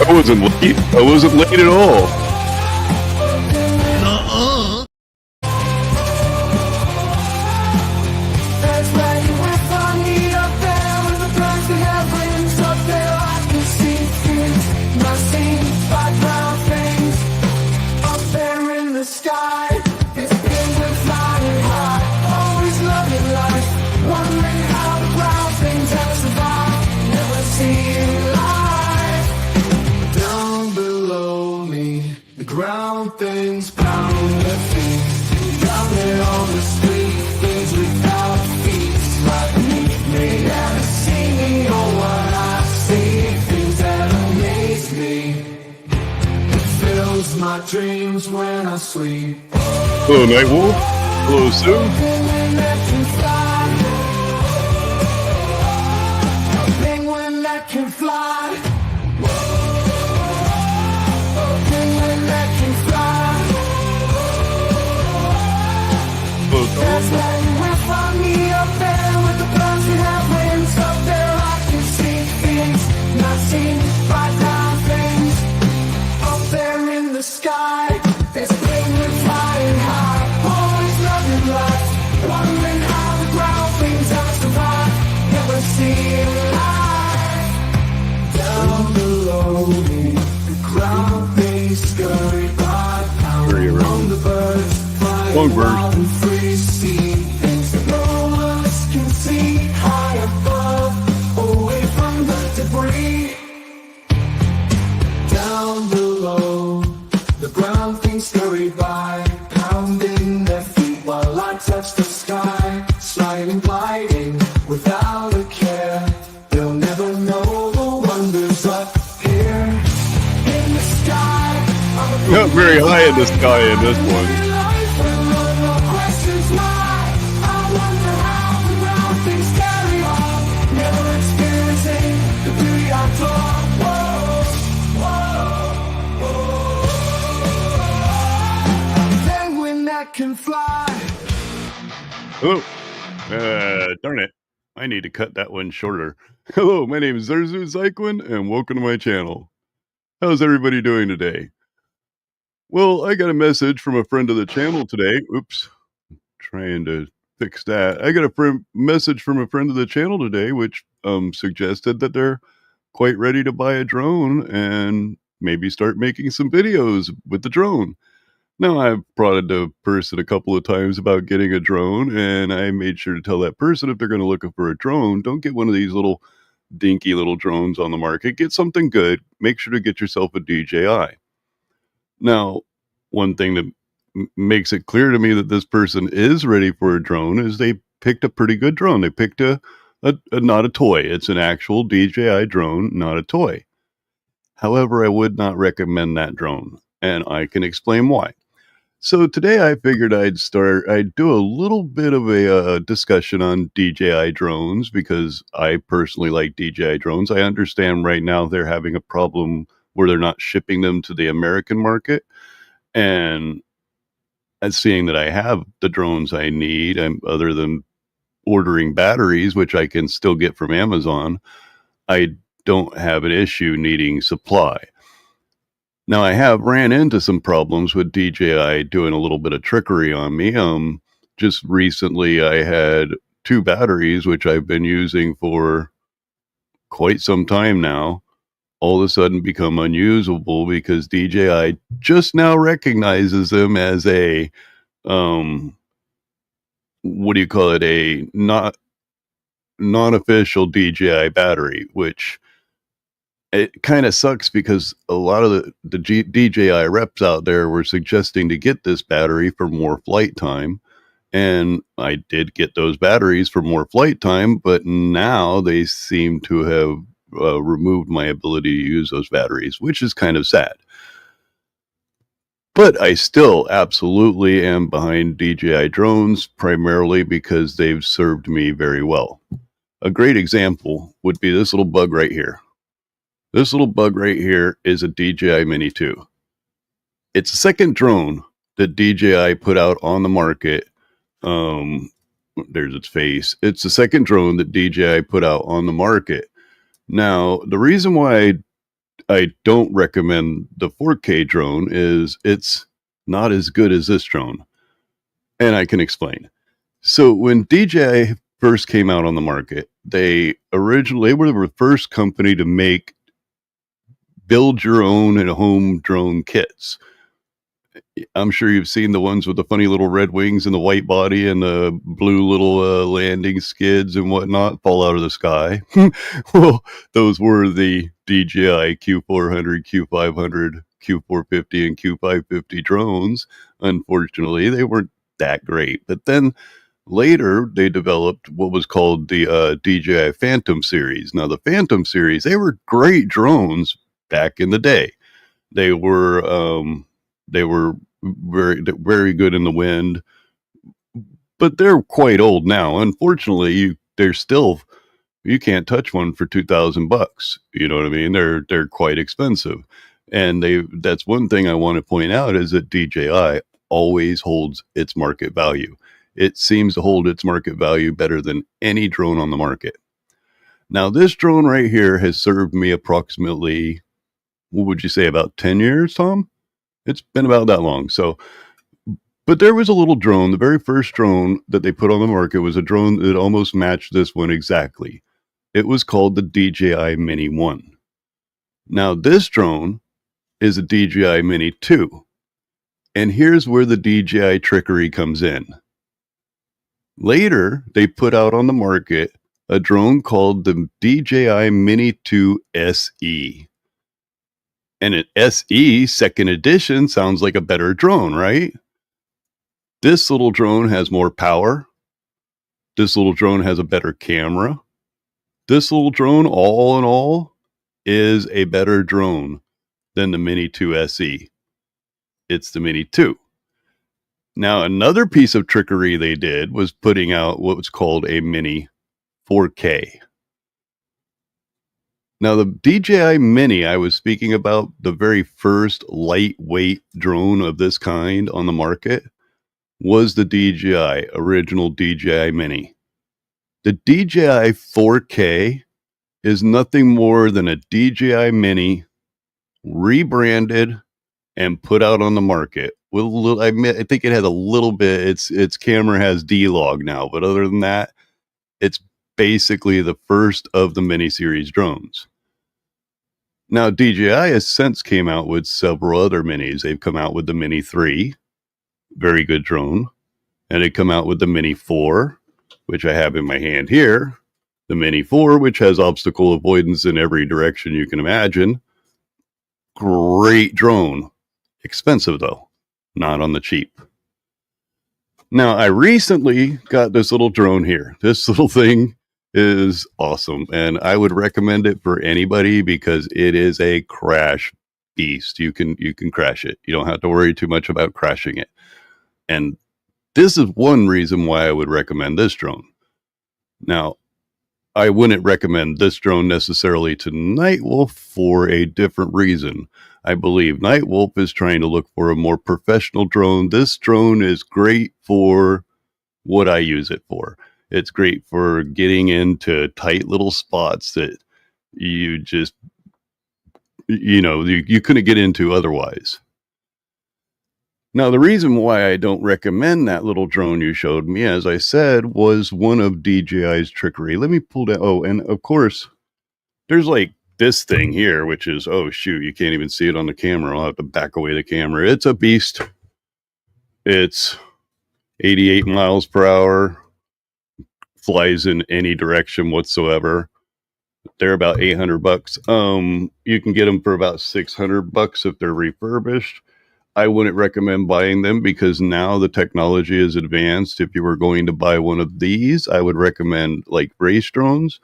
I wasn't late. I wasn't late at all. Ground things, pound their feet. Down there on the street, things without feet. Like me, and see me, oh what I see. Things that amaze me. It fills my dreams when I sleep. Hello, Nightwolf. Hello, Sue. A penguin that can fly. That's why you will find me up there with the birds that have wings. Up there I can see things not seen by down things. Up there in the sky, there's a penguin flying high. Always loving life, wondering how the ground things have survived. Never seen life. Down below me, the ground things scurry by. Pounding on the birds, flying wild and free. Scurry by, pounding their feet while I touch the sky, sliding, gliding, without a care. They'll never know the wonders up here in the sky. Not very high in the sky in this one. Can fly. Oh, darn it. I need to cut that one shorter. Hello, my name is Zerzu Zyquin, and welcome to my channel. How's everybody doing today? Well, I got a message from a friend of the channel today. Oops, trying to fix that. I got a message from a friend of the channel today, which suggested that they're quite ready to buy a drone and maybe start making some videos with the drone. Now, I've prodded the person a couple of times about getting a drone, and I made sure to tell that person if they're going to look for a drone, don't get one of these little dinky little drones on the market. Get something good. Make sure to get yourself a DJI. Now, one thing that makes it clear to me that this person is ready for a drone is they picked a pretty good drone. They picked a not a toy. It's an actual DJI drone, not a toy. However, I would not recommend that drone, and I can explain why. So today I figured I'd do a little bit of a discussion on DJI drones because I personally like DJI drones. I understand right now they're having a problem where they're not shipping them to the American market. And seeing that I have the drones I need, other than ordering batteries, which I can still get from Amazon, I don't have an issue needing supply. Now, I have ran into some problems with DJI doing a little bit of trickery on me. Just recently, I had 2 batteries, which I've been using for quite some time now, all of a sudden become unusable because DJI just now recognizes them as a, what do you call it, a non-official DJI battery, which it kind of sucks because a lot of the DJI reps out there were suggesting to get this battery for more flight time. And I did get those batteries for more flight time, but now they seem to have removed my ability to use those batteries, which is kind of sad. But I still absolutely am behind DJI drones, primarily because they've served me very well. A great example would be this little bug right here. This little bug right here is a DJI Mini 2. It's the second drone that DJI put out on the market. There's its face. It's the second drone that DJI put out on the market. Now, the reason why I don't recommend the 4K drone is it's not as good as this drone. And I can explain. So when DJI first came out on the market, they were the first company to make build your own and home drone kits. I'm sure you've seen the ones with the funny little red wings and the white body and the blue little landing skids and whatnot fall out of the sky. Well, those were the DJI Q400, Q500, Q450, and Q550 drones. Unfortunately, they weren't that great. But then later, they developed what was called the DJI Phantom series. Now, the Phantom series, they were great drones back in the day. They were very very good in the wind, but they're quite old now. Unfortunately, you can't touch one for $2,000. You know what I mean? They're quite expensive, and that's one thing I want to point out is that DJI always holds its market value. It seems to hold its market value better than any drone on the market. Now, this drone right here has served me approximately, what would you say, about 10 years, Tom? It's been about that long. So, but there was a little drone. The very first drone that they put on the market was a drone that almost matched this one exactly. It was called the DJI Mini 1. Now, this drone is a DJI Mini 2. And here's where the DJI trickery comes in. Later, they put out on the market a drone called the DJI Mini 2 SE. And an SE second edition sounds like a better drone, right? This little drone has more power. This little drone has a better camera. This little drone, all in all, is a better drone than the Mini 2 SE. It's the Mini 2. Now, another piece of trickery they did was putting out what was called a Mini 4K. Now, the DJI Mini, I was speaking about the very first lightweight drone of this kind on the market, was the DJI, original DJI Mini. The DJI 4K is nothing more than a DJI Mini rebranded and put out on the market. With a little, I think it has a little bit, its camera has D-Log now, but other than that, it's basically the first of the mini series drones. Now, DJI has since came out with several other minis. They've come out with the Mini 3, very good drone. And they come out with the Mini 4, which I have in my hand here. The Mini 4, which has obstacle avoidance in every direction you can imagine. Great drone. Expensive, though. Not on the cheap. Now, I recently got this little drone here. This little thing is awesome, and I would recommend it for anybody because it is a crash beast. You can crash it. You don't have to worry too much about crashing it. And this is one reason why I would recommend this drone. Now, I wouldn't recommend this drone necessarily to Nightwolf for a different reason. I believe Nightwolf is trying to look for a more professional drone. This drone is great for what I use it for. It's great for getting into tight little spots that you just, you couldn't get into otherwise. Now, the reason why I don't recommend that little drone you showed me, as I said, was one of DJI's trickery. Let me pull down. Oh, and of course, there's like this thing here, which is, oh, shoot, you can't even see it on the camera. I'll have to back away the camera. It's a beast. It's 88 miles per hour. Flies in any direction whatsoever. They're about $800. You can get them for about $600 if they're refurbished. I wouldn't recommend buying them because now the technology is advanced. If you were going to buy one of these, I would recommend like race drones.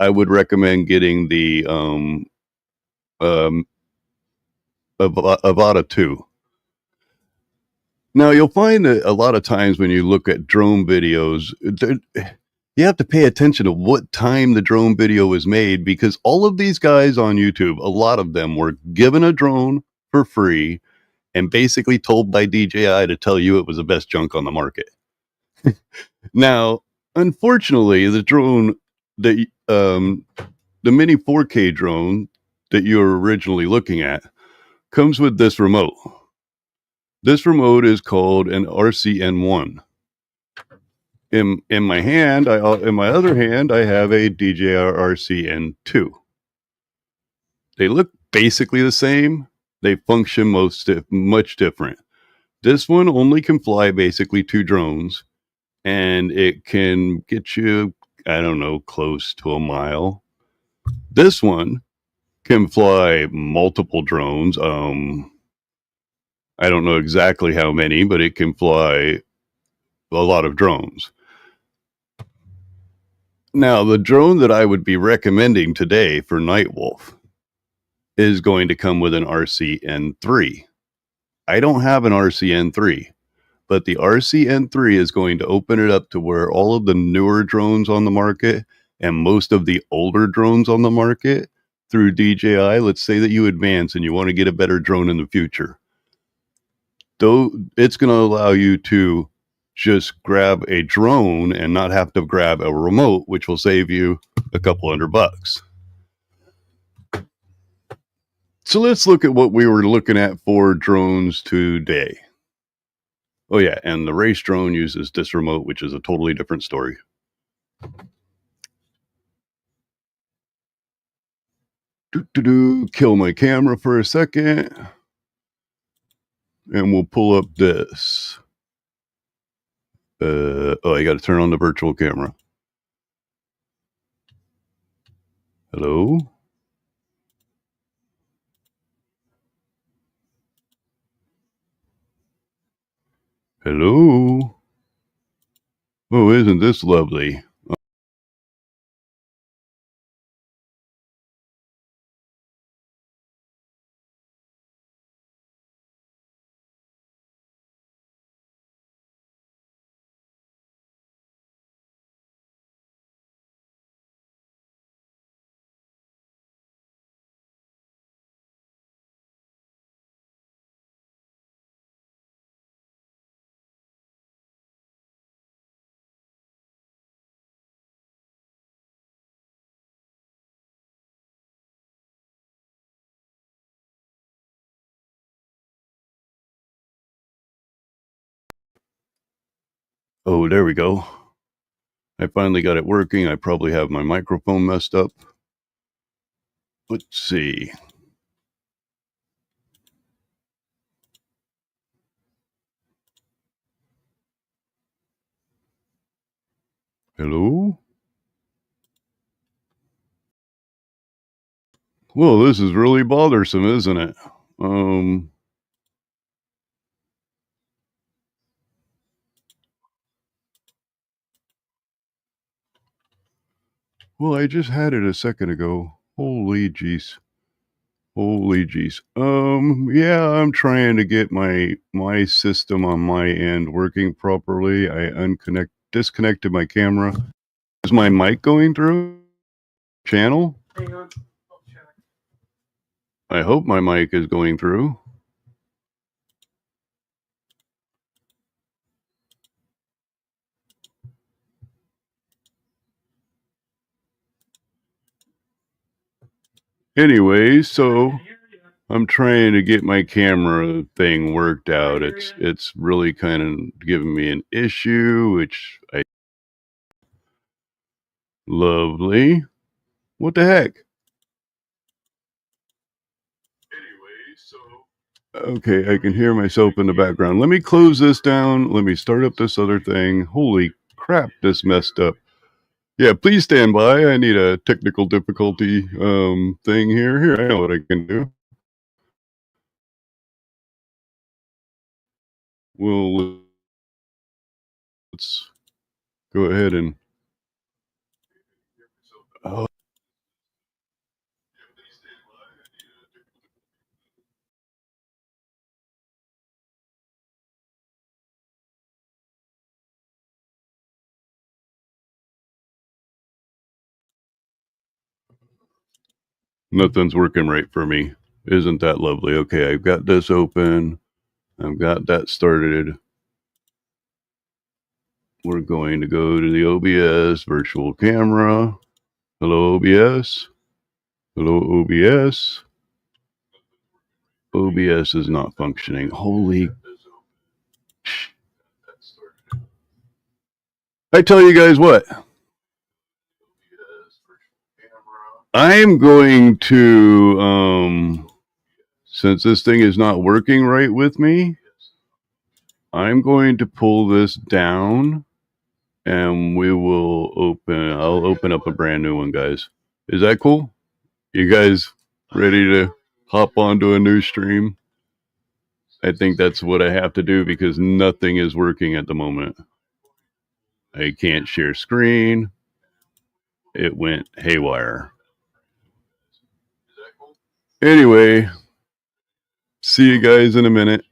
I would recommend getting the Avata 2. Now, you'll find that a lot of times when you look at drone videos, you have to pay attention to what time the drone video was made because all of these guys on YouTube, a lot of them were given a drone for free and basically told by DJI to tell you it was the best junk on the market. Now, unfortunately, the drone, the Mini 4K drone that you were originally looking at comes with this remote. This remote is called an RCN1. In my hand, in my other hand, I have a DJI RCN2. They look basically the same. They function much different. This one only can fly basically 2 drones, and it can get you, I don't know, close to a mile. This one can fly multiple drones. I don't know exactly how many, but it can fly a lot of drones. Now, the drone that I would be recommending today for Night Wolf is going to come with an RCN3. I don't have an RCN3, but the RCN3 is going to open it up to where all of the newer drones on the market and most of the older drones on the market through DJI, let's say that you advance and you want to get a better drone in the future, though it's going to allow you to just grab a drone and not have to grab a remote, which will save you a couple $100. So let's look at what we were looking at for drones today. Oh yeah, and the race drone uses this remote, which is a totally different story. Kill my camera for a second, and we'll pull up this. I got to turn on the virtual camera. Hello? Hello? Oh, isn't this lovely? Oh, there we go. I finally got it working. I probably have my microphone messed up. Let's see. Hello? Well, this is really bothersome, isn't it? Well, I just had it a second ago. Holy jeez. Holy jeez. Yeah, I'm trying to get my system on my end working properly. I disconnected my camera. Is my mic going through? Channel? Hang on, I'll check. I hope my mic is going through. Anyway, so I'm trying to get my camera thing worked out. It's really kind of giving me an issue, which I lovely. What the heck? Okay, I can hear myself in the background. Let me close this down. Let me start up this other thing. Holy crap, this messed up. Yeah, please stand by. I need a technical difficulty thing here. Here, I know what I can do. Well, let's go ahead and oh, nothing's working right for me. Isn't that lovely? Okay, I've got this open. I've got that started. We're going to go to the OBS virtual camera. Hello, OBS. Hello, OBS. OBS is not functioning. Holy. I tell you guys what. I'm going to, since this thing is not working right with me, I'm going to pull this down and I'll open up a brand new one, guys. Is that cool? You guys ready to hop onto a new stream? I think that's what I have to do because nothing is working at the moment. I can't share screen. It went haywire. Anyway, see you guys in a minute.